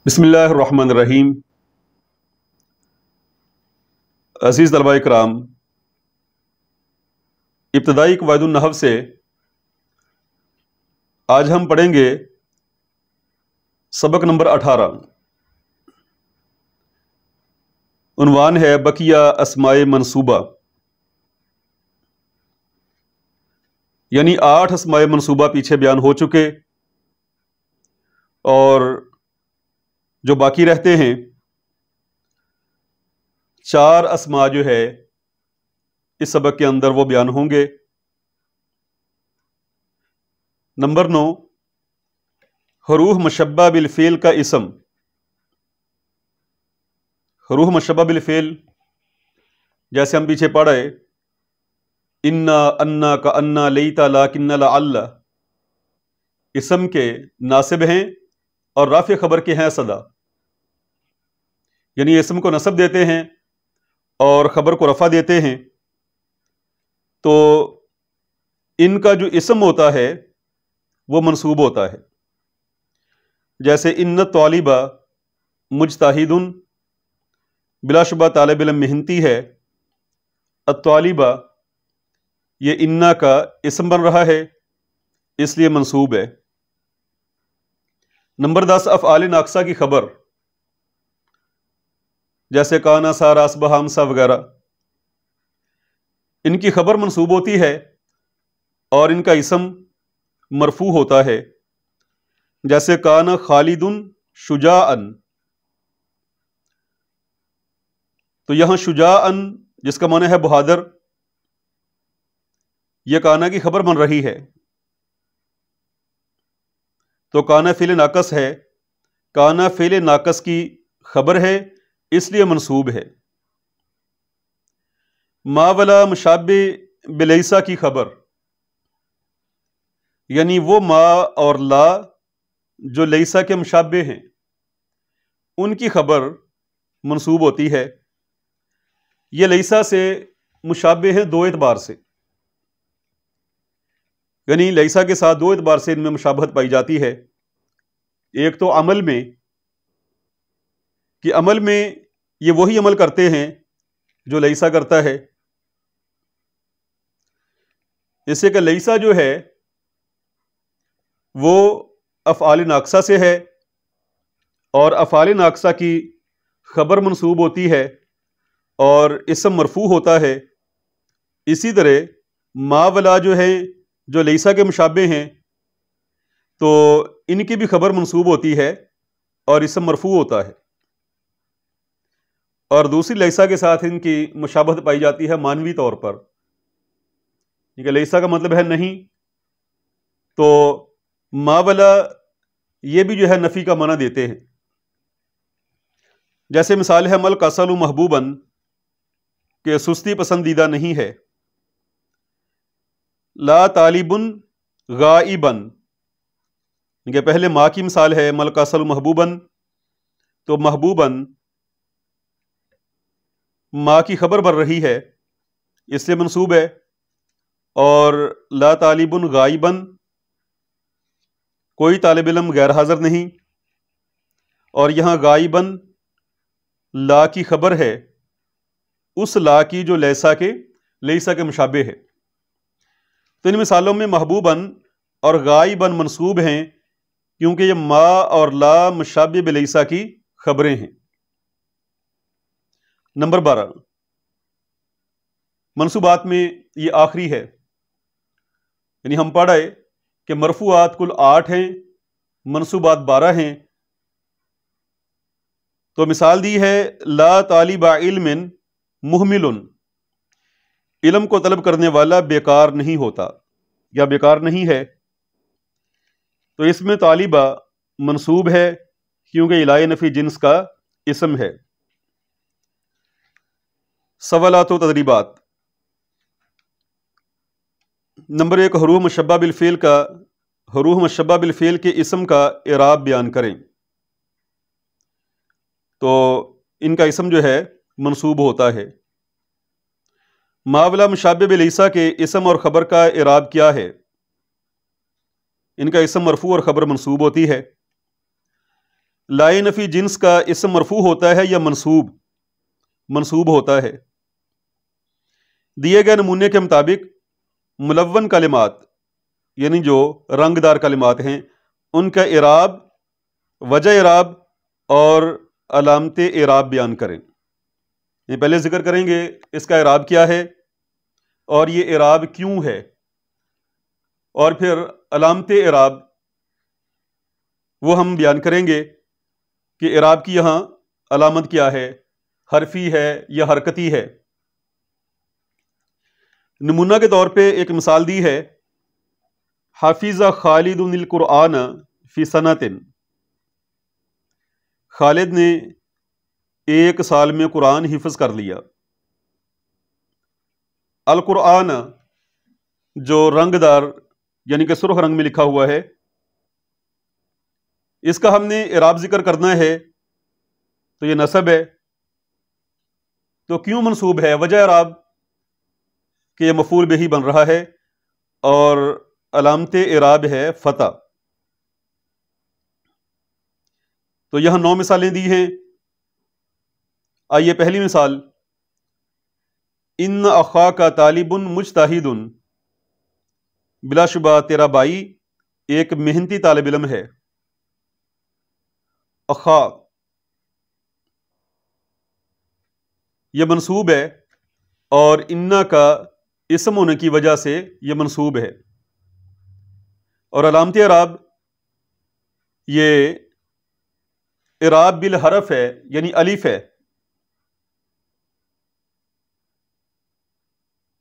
بسم اللہ الرحمن الرحیم۔ عزیز طلبہ کرام، ابتدائی قواعد النحو سے آج ہم پڑھیں گے سبق نمبر 18۔ عنوان ہے بقیہ اسماء منصوبہ، یعنی 8 اسماء منصوبہ پیچھے بیان ہو چکے اور جو باقی رہتے ہیں 4 اسماء جو ہے اس سبق کے اندر وہ بیان ہوں گے۔ نمبر 9، حروف مشبہ بالفعل کا اسم۔ حروف مشبہ بالفعل جیسے ہم پیچھے پڑھ رہے انا، انا، کانا، لیتا، لیکن، لعل اسم کے ناصب ہیں اور رافع خبر کے ہیں صدا، یعنی اسم کو نصب دیتے ہیں اور خبر کو رفع دیتے ہیں، تو ان کا جو اسم ہوتا ہے وہ منصوب ہوتا ہے۔ جیسے ان الطالبہ مجتہد، بلا شبہ طالب علم محنتی ہے۔ الطالبہ یہ انا کا اسم بن رہا ہے اس لیے منصوب ہے۔ نمبر 10، افعال ناقصہ کی خبر جیسے کانا، سارا، اصبح، امسا وغیرہ، ان کی خبر منصوب ہوتی ہے اور ان کا اسم مرفوع ہوتا ہے۔ جیسے کانا خالد شجاعا، تو یہاں شجاعا جس کا معنی ہے بہادر، یہ کانا کی خبر بن رہی ہے، تو کانا فعل ناقص ہے، کانا فعل ناقص کی خبر ہے اس لیے منصوب ہے۔ ما ولا مشابہ بلیسا کی خبر، یعنی وہ ما اور لا جو لیسا کے مشابہ ہیں ان کی خبر منصوب ہوتی ہے۔ یہ لیسا سے مشابہ ہیں 2 اعتبار سے، یعنی لیسا کے ساتھ 2 اعتبار سے ان میں مشابہت پائی جاتی ہے۔ ایک تو عمل میں، کہ عمل میں یہ وہی عمل کرتے ہیں جو لیسا کرتا ہے، اس سے کہ لیسا جو ہے وہ افعال ناقصہ سے ہے اور افعال ناقصہ کی خبر منصوب ہوتی ہے اور اسم مرفوع ہوتا ہے۔ اسی طرح ما ولا جو ہے جو لیسا کے مشابہ ہیں تو ان کی بھی خبر منصوب ہوتی ہے اور اسم مرفوع ہوتا ہے، اور دوسری لیسا کے ساتھ ان کی مشابہت پائی جاتی ہے معنوی طور پر، کیونکہ لیسا کا مطلب ہے نہیں، تو ما ولا یہ بھی جو ہے نفی کا معنی دیتے ہیں۔ جیسے مثال ہے مل کسل محبوباً، کہ سستی پسندیدہ نہیں ہے۔ لا طالب غائباً، کہ پہلے ما کی مثال ہے مل کسل محبوباً، تو محبوباً ما کی خبر بن رہی ہے اس سے منصوب ہے، اور لا طالب غائباً کوئی طالب علم غیر حاضر نہیں، اور یہاں غائباً لا کی خبر ہے اس لا کی جو لیسا کے مشابہ ہے۔ تو ان مثالوں میں محبوباً اور غائباً منصوب ہیں کیونکہ یہ ما اور لا مشابہ بلیسا کی خبریں ہیں۔ نمبر 12، منصوبات میں یہ آخری ہے، یعنی ہم پڑھ رہے کہ مرفوعات کل 8 ہیں، منصوبات 12 ہیں۔ تو مثال دی ہے لا طالب علم مہمل، علم کو طلب کرنے والا بیکار نہیں ہوتا یا بیکار نہیں ہے، تو اس میں طالبہ منصوب ہے کیونکہ الہ نفی جنس کا اسم ہے۔ سوالات و تدریبات۔ نمبر 1، حروف مشبہ بالفعل کا، حروف مشبہ بالفعل کے اسم کا اعراب بیان کریں۔ تو ان کا اسم جو ہے منصوب ہوتا ہے۔ ما ولا مشابہ بلیسا کے اسم اور خبر کا اعراب کیا ہے؟ ان کا اسم مرفوع اور خبر منصوب ہوتی ہے۔ لائے نفی جنس کا اسم مرفوع ہوتا ہے یا منصوب ہوتا ہے؟ دیے گئے نمونے کے مطابق ملون کلمات یعنی جو رنگ دار کلمات ہیں ان کا اعراب، وجہ اعراب اور علامت اعراب بیان کریں۔ یہ پہلے ذکر کریں گے اس کا اعراب کیا ہے اور یہ اعراب کیوں ہے، اور پھر علامت اعراب وہ ہم بیان کریں گے کہ اعراب کی یہاں علامت کیا ہے، حرفی ہے یا حرکتی ہے۔ نمونہ کے طور پہ ایک مثال دی ہے، حافظ خالد القرآن فی سنۃ، خالد نے ایک سال میں قرآن حفظ کر لیا۔ القرآن جو رنگ دار یعنی کہ سرخ رنگ میں لکھا ہوا ہے، اس کا ہم نے اعراب ذکر کرنا ہے تو یہ نصب ہے۔ تو کیوں منصوب ہے؟ وجہ اعراب کہ یہ مفعول بہ بن رہا ہے اور علامت اعراب ہے فتح۔ تو یہاں 9 مثالیں دی ہیں۔ آئیے پہلی مثال، ان اخاک طالب مجتہد، بلا شبہ تیرا بھائی ایک محنتی طالب علم ہے۔ اخا یہ منصوب ہے اور انا کا اسم ہونے کی وجہ سے یہ منصوب ہے، اور علامت اعراب یہ اعراب بالحرف ہے یعنی الف ہے۔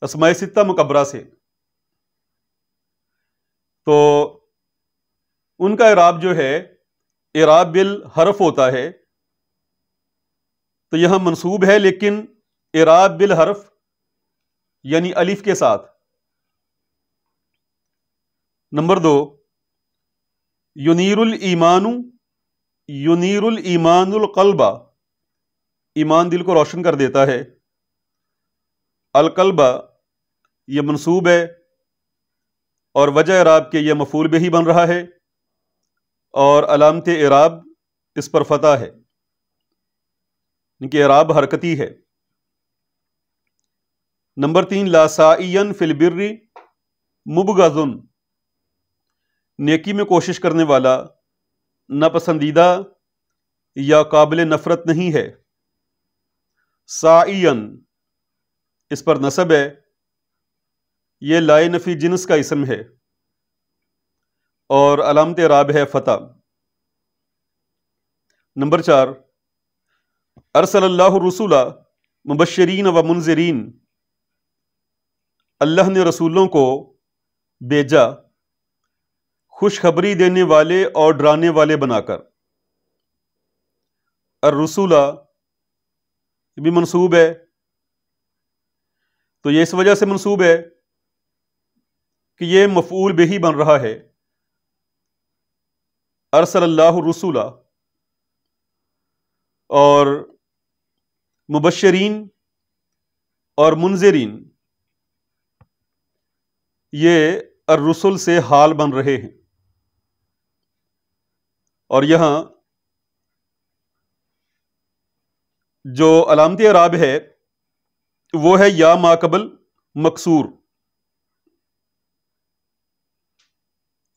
اسماء ستہ مکبرہ سے، تو ان کا اعراب جو ہے اعراب بالحرف ہوتا ہے، تو یہاں منصوب ہے لیکن اعراب بالحرف یعنی الف کے ساتھ۔ نمبر 2، ینیر الایمان القلب، ایمان دل کو روشن کر دیتا ہے۔ القلب یہ منصوب ہے اور وجہ اعراب کے یہ مفعول بہ بن رہا ہے اور علامت اعراب اس پر فتح ہے، یعنی کہ اعراب حرکتی ہے۔ نمبر 3، لا سائین فی البر مبغض، نیکی میں کوشش کرنے والا ناپسندیدہ یا قابل نفرت نہیں ہے۔ سائین اس پر نصب ہے، یہ لائے نفی جنس کا اسم ہے اور علامت اعراب ہے فتح۔ نمبر 4، ارسل اللہ الرسول مبشرین و منذرین، اللہ نے رسولوں کو بھیجا خوشخبری دینے والے اور ڈرانے والے بنا کر۔ الرسول بھی منصوب ہے، تو یہ اس وجہ سے منصوب ہے کہ یہ مفعول بہ بن رہا ہے۔ ارسل اللہ الرسول، اور مبشرین اور منذرین یہ الرسل سے حال بن رہے ہیں، اور یہاں جو علامت اعراب ہے وہ ہے یا ما قبل مکسور،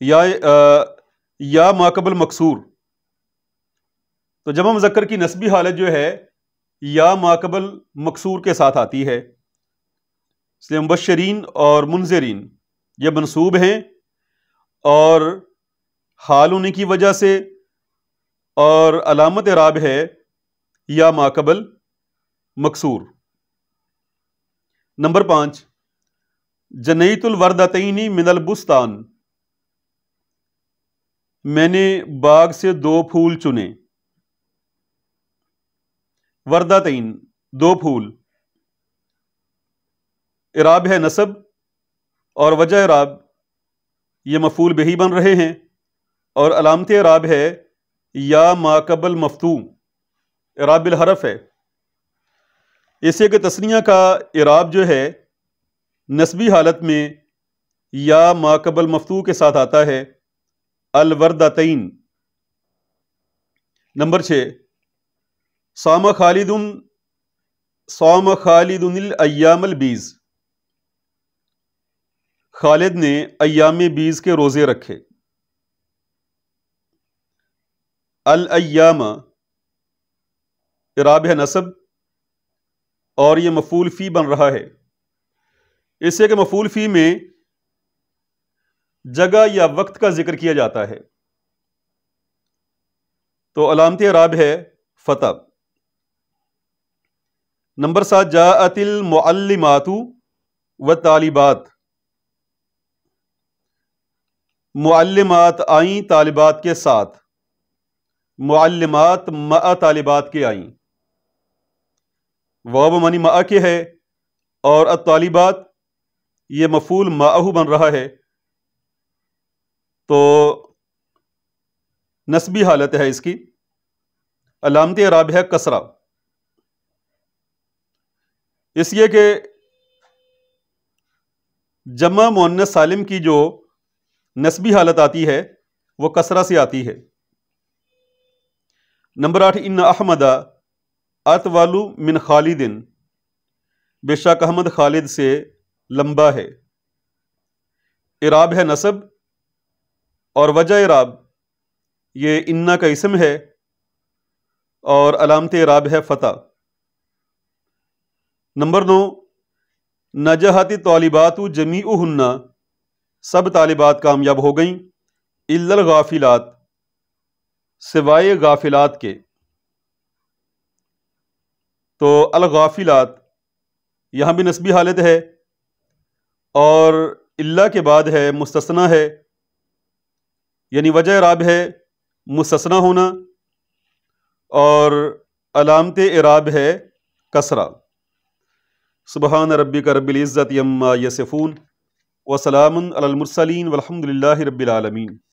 یا ما قبل مکسور۔ تو جمع مذکر کی نسبی حالت جو ہے یا ما قبل مکسور کے ساتھ آتی ہے، اس لیے مبشرین اور منذرین یہ منصوب ہیں اور حال ہونے کی وجہ سے، اور علامت اعراب ہے یا ما قبل مکسور۔ نمبر 5، جنیت الوردتین من البستان، میں نے باغ سے 2 پھول چنے۔ وردتین 2 پھول، اعراب ہے نصب اور وجہ اعراب یہ مفعول بہ بن رہے ہیں اور علامت اعراب ہے یا ما قبل مفتوح، اعراب بالحرف ہے۔ اسے کہ تثنیہ کا اعراب جو ہے نسبی حالت میں یا ما قبل مفتوح کے ساتھ آتا ہے، الوردتین۔ نمبر 6، صام خالد الایام البیز، خالد نے ایام بیز کے روزے رکھے۔ الایام اعراب ہے نصب، اور یہ مفعول فی بن رہا ہے، اس سے کہ مفعول فی میں جگہ یا وقت کا ذکر کیا جاتا ہے، تو علامت اعراب ہے فتح۔ نمبر 7، جاءت المعلمات والطالبات، معلمات آئیں طالبات کے ساتھ، معلمات مع طالبات کے آئیں، واو بمعنی مع کے ہے، اور الطالبات یہ مفعول معہ بن رہا ہے، تو نسبی حالت ہے اس کی، علامت اعراب ہے کسرہ، اس لیے کہ جمع مؤنث سالم کی جو نسبی حالت آتی ہے وہ کسرہ سے آتی ہے۔ نمبر 8، ان احمد اطول من خالد، بے شک احمد خالد سے لمبا ہے، اعراب ہے نصب، اور وجہ اعراب یہ انا کا اسم ہے، اور علامت اعراب ہے فتح۔ نمبر 9، نجحت الطالبات جمیعہن، سب طالبات کامیاب ہو گئیں، الا الغافلات، سوائے غافلات کے، تو الغافلات یہاں بھی نسبی حالت ہے، اور الا کے بعد ہے مستثنی ہے، یعنی وجہ اعراب ہے مستثنی ہونا، اور علامت اعراب ہے کسرہ۔ سبحان ربک رب العزت عما یصفون وسلام علی المرسلین والحمد للہ رب العالمین۔